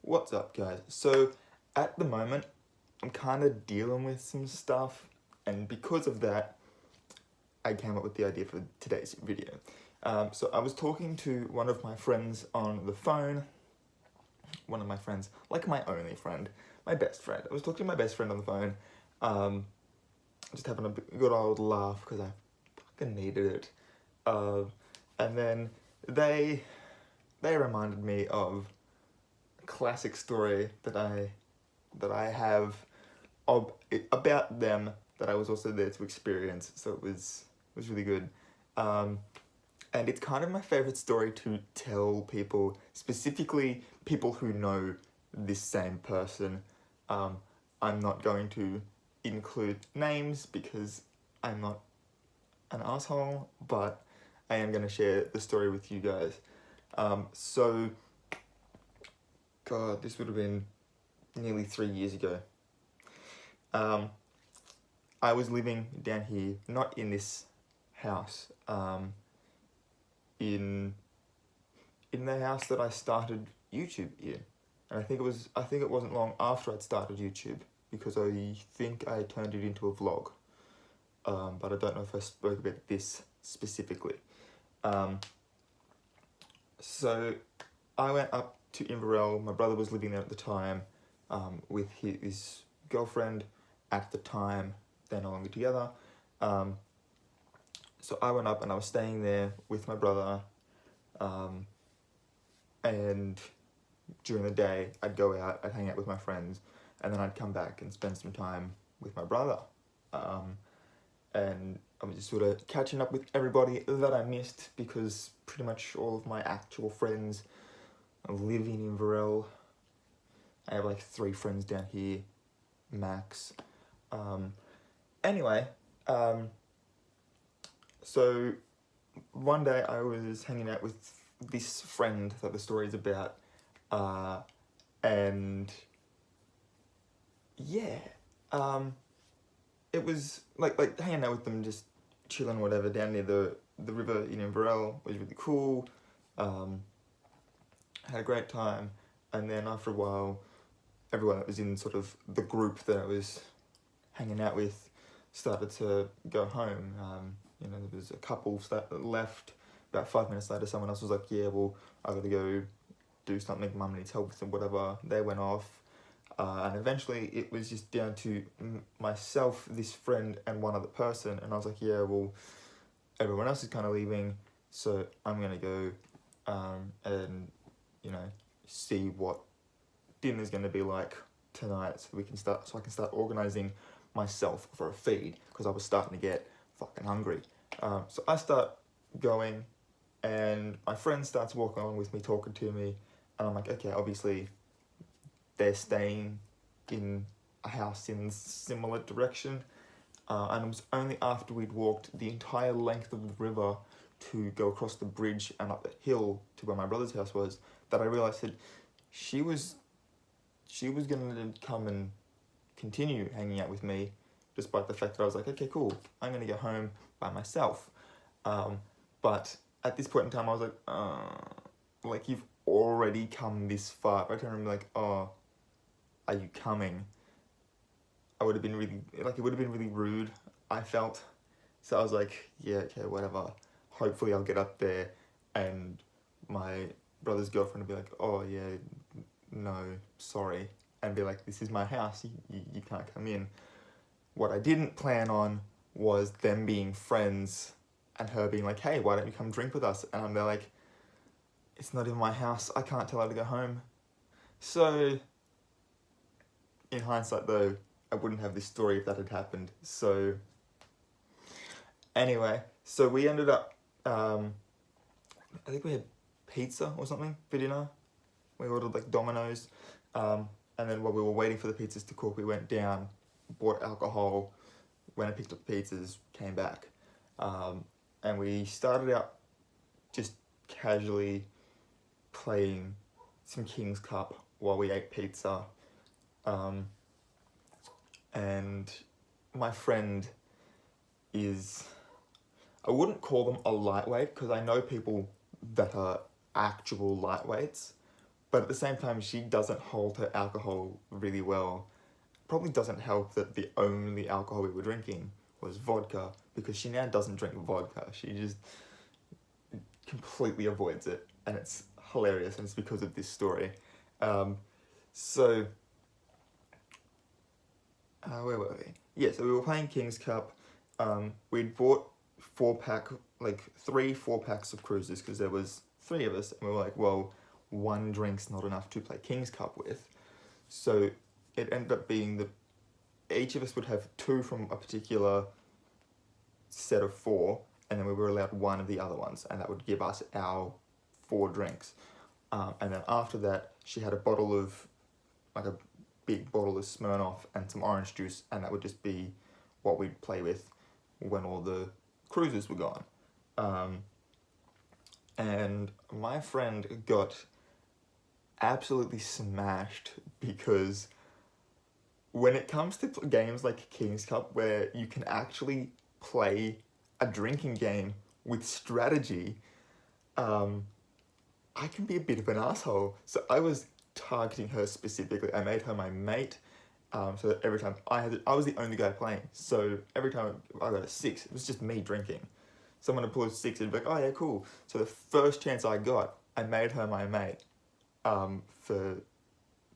What's up, guys? So, at the moment, I'm kind of dealing with some stuff, and because of that, I came up with the idea for today's video. So, I was talking to one of my friends on the phone, one of my friends, like my only friend, my best friend. I was talking to my best friend on the phone, just having a good old laugh because I fucking needed it. And then they reminded me of classic story that I have about them that I was also there to experience. So it was really good, and it's kind of my favorite story to tell people, specifically people who know this same person. I'm not going to include names because I'm not an asshole, but I am going to share the story with you guys. So, God, this would have been nearly 3 years ago. I was living down here, not in this house, in the house that I started YouTube in, and I think it wasn't long after I'd started YouTube because I think I turned it into a vlog, but I don't know if I spoke about this specifically. So I went up to Inverell. My brother was living there at the time, with his girlfriend at the time. They're no longer together. So I went up and I was staying there with my brother, and during the day I'd go out, I'd hang out with my friends, and then I'd come back and spend some time with my brother. And I was just sort of catching up with everybody that I missed because pretty much all of my actual friends live in Inverell. I have like 3 friends down here, max. Anyway, so one day I was hanging out with this friend that the story is about, and yeah, it was like hanging out with them, just chilling, whatever, down near the river in Inverell. Was really cool. Had a great time, and then after a while, everyone that was in sort of the group that I was hanging out with started to go home. There was a couple that left. About 5 minutes later, someone else was like, yeah, well, I gotta go do something, mum needs help with, and whatever. They went off, and eventually it was just down to myself, this friend, and one other person, and I was like, yeah, well, everyone else is kind of leaving, so I'm gonna go, and, see what dinner's gonna be like tonight, so I can start organizing myself for a feed, because I was starting to get fucking hungry. So I start going, and my friend starts walking along with me, talking to me, and I'm like, okay, obviously they're staying in a house in similar direction, and it was only after we'd walked the entire length of the river to go across the bridge and up the hill to where my brother's house was that I realised that she was going to come and continue hanging out with me, despite the fact that I was like, okay, cool, I'm going to go home by myself. But at this point in time, I was like, you've already come this far. If I turn and be like, oh, are you coming? It would have been really rude, I felt. So I was like, yeah, okay, whatever. Hopefully I'll get up there and my brother's girlfriend will be like, oh yeah, no, sorry. And be like, this is my house, you can't come in. What I didn't plan on was them being friends and her being like, hey, why don't you come drink with us? And I'm there like, it's not in my house, I can't tell her to go home. So, in hindsight though, I wouldn't have this story if that had happened. So, anyway, so we ended up, I think we had pizza or something for dinner. We ordered like Domino's, and then while we were waiting for the pizzas to cook, we went down, bought alcohol, went and picked up the pizzas, came back, and we started out just casually playing some King's Cup while we ate pizza, and my friend is, I wouldn't call them a lightweight because I know people that are actual lightweights, But at the same time, she doesn't hold her alcohol really well. Probably doesn't help that the only alcohol we were drinking was vodka, because she now doesn't drink vodka. She just completely avoids it, and it's hilarious, and it's because of this story. Um, so, where were we? Yeah, so we were playing King's Cup. We'd bought 4-pack, like 3 4-packs of cruisers, because there was 3 of us, and we were like, well, one drink's not enough to play King's Cup with. So it ended up being that each of us would have 2 from a particular set of 4, and then we were allowed 1 of the other ones, and that would give us our 4 drinks. And then after that, she had a bottle of, like a big bottle of Smirnoff and some orange juice, and that would just be what we'd play with when all the cruisers were gone. And my friend got absolutely smashed, because when it comes to games like King's Cup, where you can actually play a drinking game with strategy, I can be a bit of an asshole. So I was targeting her specifically. I made her my mate, so that every time I was the only guy playing. So every time I got a 6, it was just me drinking. Someone would pull a 6, it'd be like, oh yeah, cool. So the first chance I got, I made her my mate, for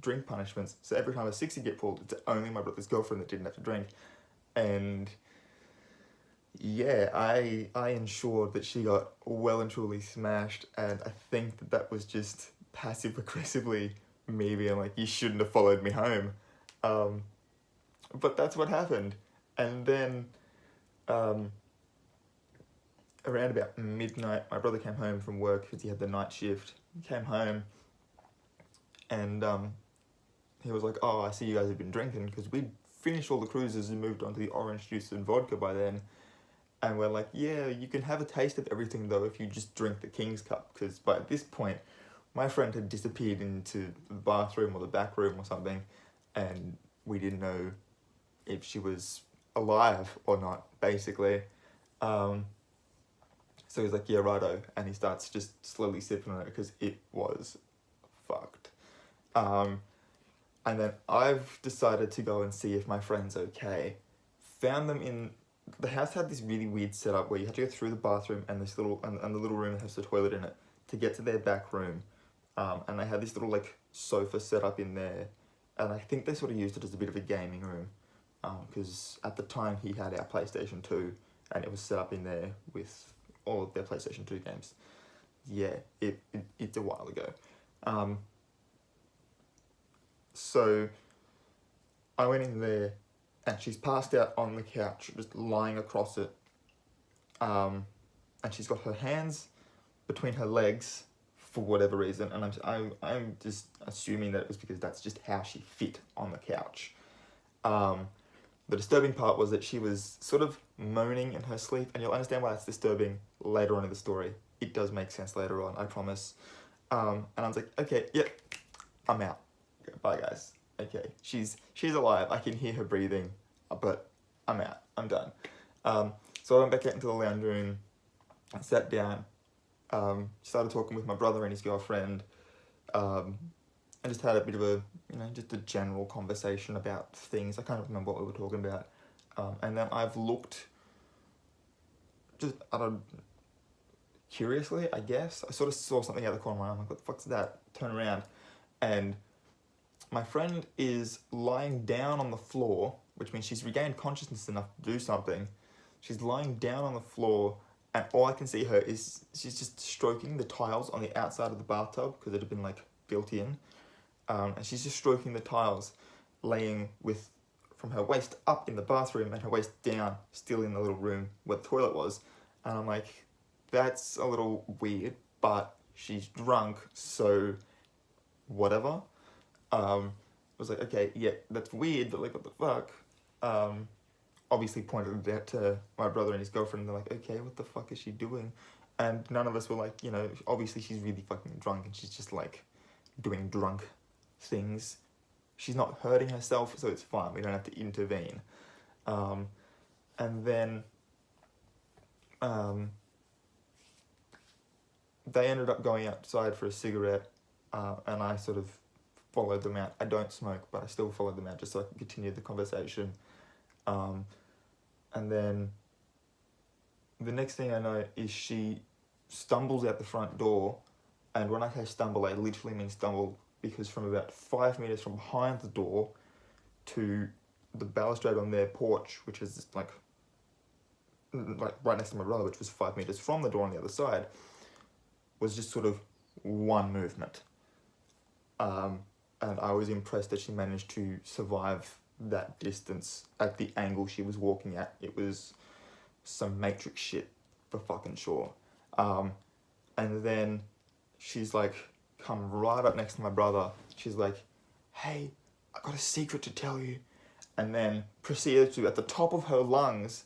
drink punishments. So every time a 6 would get pulled, it's only my brother's girlfriend that didn't have to drink. And yeah, I ensured that she got well and truly smashed, and I think that was just passive aggressively me being like, you shouldn't have followed me home. But that's what happened. And then around about midnight, my brother came home from work because he had the night shift. He came home, and he was like, oh, I see you guys have been drinking, because we'd finished all the cruises and moved on to the orange juice and vodka by then. And we're like, yeah, you can have a taste of everything though if you just drink the King's Cup, because by this point, my friend had disappeared into the bathroom or the back room or something, and we didn't know if she was alive or not, basically. So he's like, yeah, righto, and he starts just slowly sipping on it, because it was fucked. And then I've decided to go and see if my friend's okay. Found them in... The house had this really weird setup where you had to go through the bathroom and this little and the little room that has the toilet in it to get to their back room. And they had this little like sofa set up in there, and I think they sort of used it as a bit of a gaming room, because at the time he had our PlayStation 2, and it was set up in there with all of their PlayStation 2 games. Yeah, it's a while ago. So I went in there, and she's passed out on the couch, just lying across it. And she's got her hands between her legs for whatever reason, and I'm just assuming that it was because that's just how she fit on the couch. The disturbing part was that she was sort of moaning in her sleep, and you'll understand why that's disturbing later on in the story. It does make sense later on, I promise. And I was like, okay, yep, I'm out. Bye, guys. Okay, she's alive. I can hear her breathing, but I'm out. I'm done. So I went back out into the lounge room, I sat down, started talking with my brother and his girlfriend, and just had a bit of a, just a general conversation about things. I can't remember what we were talking about. And then I've looked, just, curiously, I guess. I sort of saw something out of the corner of my eye. I'm like, what the fuck's that? Turn around, and my friend is lying down on the floor, which means she's regained consciousness enough to do something. She's lying down on the floor, and all I can see her is she's just stroking the tiles on the outside of the bathtub, because it had been like built in. And she's just stroking the tiles, laying with from her waist up in the bathroom and her waist down, still in the little room where the toilet was. And I'm like, that's a little weird, but she's drunk, so whatever. I was like, okay, yeah, that's weird, but like, what the fuck? Obviously pointed it out to my brother and his girlfriend, and they're like, okay, what the fuck is she doing? And none of us were like, obviously she's really fucking drunk, and she's just like doing drunk things. She's not hurting herself, so it's fine. We don't have to intervene. And then they ended up going outside for a cigarette, and I sort of followed them out. I don't smoke, but I still followed them out just so I could continue the conversation. And then the next thing I know is she stumbles out the front door, and when I say stumble, I literally mean stumble, because from about 5 meters from behind the door to the balustrade on their porch, which is like right next to my brother, which was 5 meters from the door on the other side, was just sort of one movement. And I was impressed that she managed to survive that distance at the angle she was walking at. It was some Matrix shit for fucking sure. And then she's like, come right up next to my brother. She's like, hey, I got a secret to tell you. And then proceeded to, at the top of her lungs,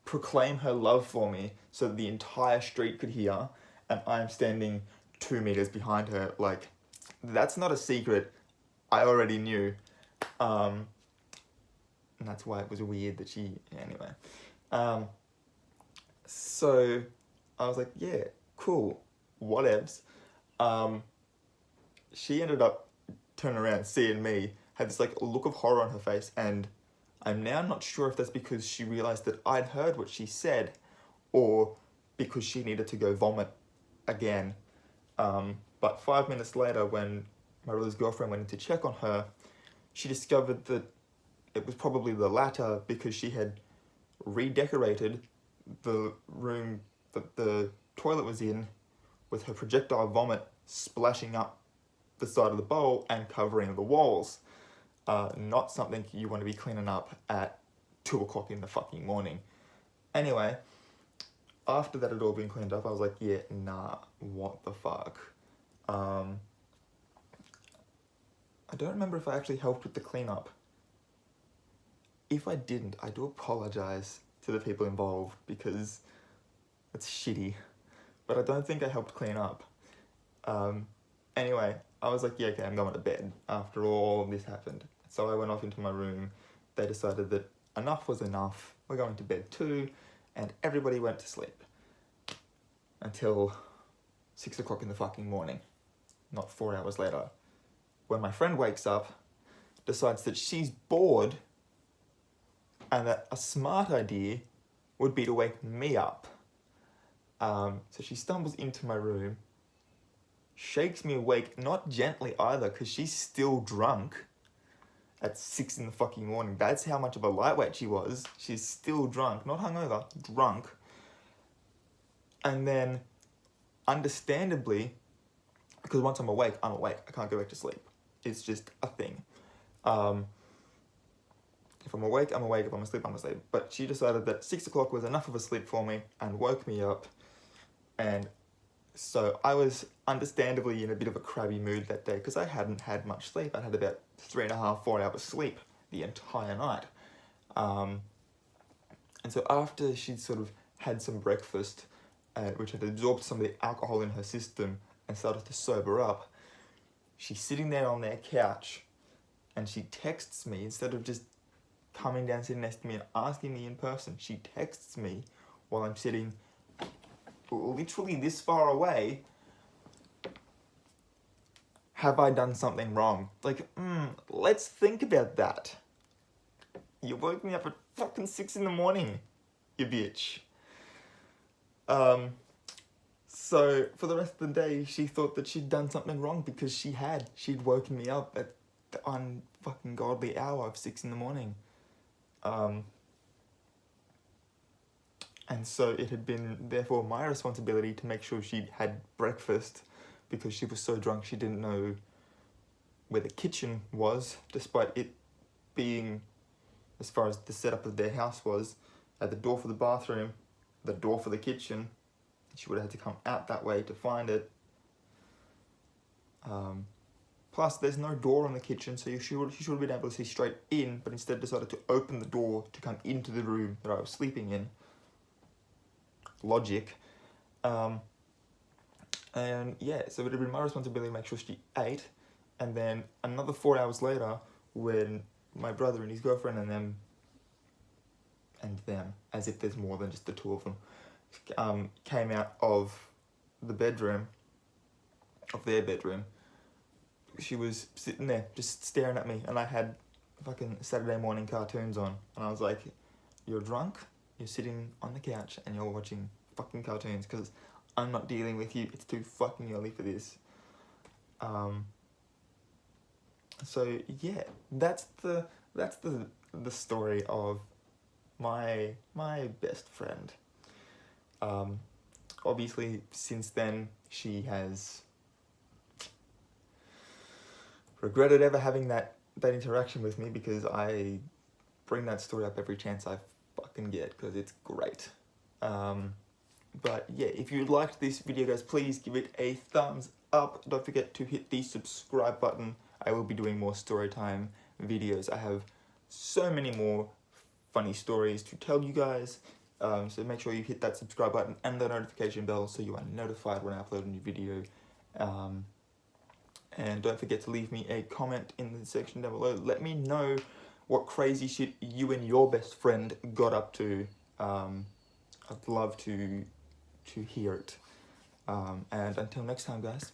proclaim her love for me so that the entire street could hear. And I'm standing 2 meters behind her. Like, that's not a secret. I already knew. And that's why it was weird that she, anyway. So I was like, yeah, cool, whatevs. She ended up turning around, seeing me, had this like look of horror on her face, and I'm now not sure if that's because she realized that I'd heard what she said, or because she needed to go vomit again. But 5 minutes later, when my brother's girlfriend went in to check on her, she discovered that it was probably the latter, because she had redecorated the room that the toilet was in with her projectile vomit splashing up the side of the bowl and covering the walls. Not something you want to be cleaning up at 2 o'clock in the fucking morning. Anyway, after that had all been cleaned up, I was like, yeah, nah, what the fuck? I don't remember if I actually helped with the cleanup. If I didn't, I do apologize to the people involved, because it's shitty. But I don't think I helped clean up. Anyway, I was like, yeah, okay, I'm going to bed after all this happened. So I went off into my room. They decided that enough was enough. We're going to bed too. And everybody went to sleep. Until 6 o'clock in the fucking morning. Not 4 hours later. When my friend wakes up, decides that she's bored, and that a smart idea would be to wake me up. So she stumbles into my room, shakes me awake, not gently either, because she's still drunk at 6 in the fucking morning. That's how much of a lightweight she was. She's still drunk, not hungover, drunk. And then, understandably, because once I'm awake, I can't go back to sleep. It's just a thing. If I'm awake, I'm awake. If I'm asleep, I'm asleep. But she decided that 6 o'clock was enough of a sleep for me and woke me up. And so I was understandably in a bit of a crabby mood that day, because I hadn't had much sleep. I had about 3.5, 4 hours sleep the entire night. And so after she'd sort of had some breakfast, which had absorbed some of the alcohol in her system and started to sober up, she's sitting there on their couch and she texts me, instead of just coming down, sitting next to me and asking me in person, she texts me while I'm sitting literally this far away, have I done something wrong? Like, let's think about that. You woke me up at fucking 6 in the morning, you bitch. So for the rest of the day, she thought that she'd done something wrong, because she'd woken me up at the unfucking godly hour of 6 in the morning. And so it had been, therefore, my responsibility to make sure she'd had breakfast, because she was so drunk she didn't know where the kitchen was, despite it being, as far as the setup of their house was, at the door for the bathroom, the door for the kitchen. She would have had to come out that way to find it. Plus, there's no door on the kitchen, so she should have been able to see straight in, but instead decided to open the door to come into the room that I was sleeping in. Logic. And yeah, so it had been my responsibility to make sure she ate. And then another 4 hours later, when my brother and his girlfriend and them, as if there's more than just the two of them, came out of their bedroom, she was sitting there just staring at me, and I had fucking Saturday morning cartoons on, and I was like, you're drunk, you're sitting on the couch, and you're watching fucking cartoons, because I'm not dealing with you, it's too fucking early for this. So yeah, that's the story of my best friend. Obviously since then she has regretted ever having that interaction with me, because I bring that story up every chance I fucking get, because it's great. But yeah, if you liked this video, guys, please give it a thumbs up. Don't forget to hit the subscribe button. I will be doing more Storytime videos. I have so many more funny stories to tell you guys. So make sure you hit that subscribe button and the notification bell so you are notified when I upload a new video. And don't forget to leave me a comment in the section down below. Let me know what crazy shit you and your best friend got up to. I'd love to hear it. And until next time, guys,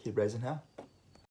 keep raising hell.